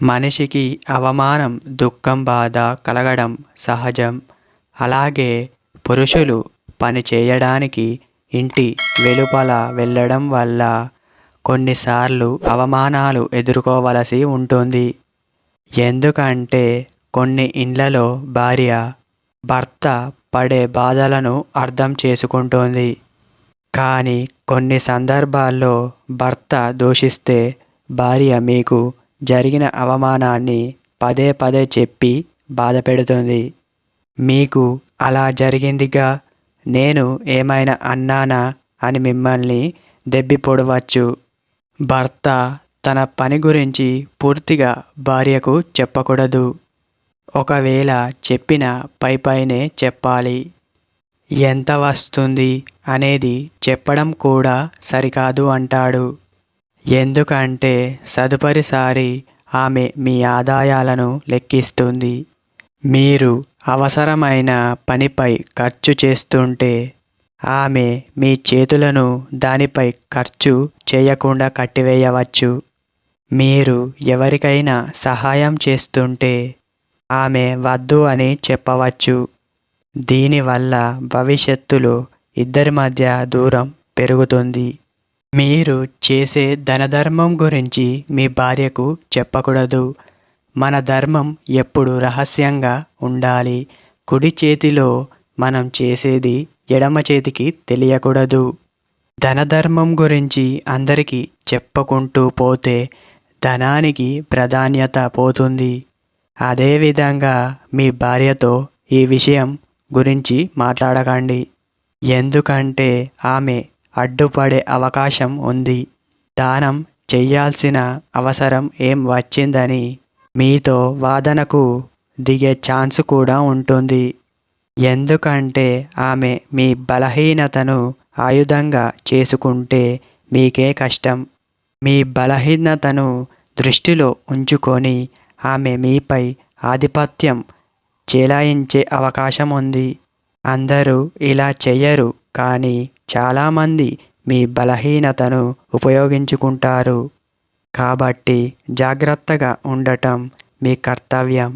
మనిషికి అవమానం, దుఃఖం, బాధ కలగడం సహజం. అలాగే పురుషులు పని చేయడానికి ఇంటి వెలుపల వెళ్ళడం వల్ల కొన్నిసార్లు అవమానాలు ఎదుర్కోవలసి ఉంటుంది. ఎందుకంటే కొన్ని ఇండ్లలో భార్య భర్త పడే బాధలను అర్థం చేసుకుంటుంది. కానీ కొన్ని సందర్భాల్లో భర్త దూషిస్తే భార్య మీకు జరిగిన అవమానాన్ని పదే పదే చెప్పి బాధపెడుతుంది. మీకు అలా జరిగిందిగా, నేను ఏమైనా అన్నానా అని మిమ్మల్ని దెప్పిపొడవచ్చు. భర్త తన పని గురించి పూర్తిగా భార్యకు చెప్పకూడదు. ఒకవేళ చెప్పినా పైపైనే చెప్పాలి. ఎంత వస్తుంది అనేది చెప్పడం కూడా సరికాదు అంటాడు. ఎందుకంటే తదుపరిసారి ఆమె మీ ఆదాయాలను లెక్కిస్తుంది. మీరు అవసరమైన పనిపై ఖర్చు చేస్తుంటే ఆమె మీ చేతులను దానిపై ఖర్చు చేయకుండా కట్టివేయవచ్చు. మీరు ఎవరికైనా సహాయం చేస్తుంటే ఆమె వద్దు అని చెప్పవచ్చు. దీనివల్ల భవిష్యత్తులో ఇద్దరి మధ్య దూరం పెరుగుతుంది. మీరు చేసే ధర్మం గురించి మీ భార్యకు చెప్పకూడదు. మన ధర్మం ఎప్పుడు రహస్యంగా ఉండాలి. కుడి చేతిలో మనం చేసేది ఎడమ చేతికి తెలియకూడదు. ధర్మం గురించి అందరికీ చెప్పుకుంటూ పోతే ధనానికి ప్రాధాన్యత పోతుంది. అదేవిధంగా మీ భార్యతో ఈ విషయం గురించి మాట్లాడకండి. ఎందుకంటే ఆమె అడ్డుపడే అవకాశం ఉంది. దానం చెయ్యాల్సిన అవసరం ఏం వచ్చిందని మీతో వాదనకు దిగే ఛాన్స్ కూడా ఉంటుంది. ఎందుకంటే ఆమె మీ బలహీనతను ఆయుధంగా చేసుకుంటే మీకే కష్టం. మీ బలహీనతను దృష్టిలో ఉంచుకొని ఆమె మీపై ఆధిపత్యం చెలాయించే అవకాశం ఉంది. అందరూ ఇలా చెయ్యరు, కానీ చాలామంది మీ బలహీనతను ఉపయోగించుకుంటారు. కాబట్టి జాగ్రత్తగా ఉండటం మీ కర్తవ్యం.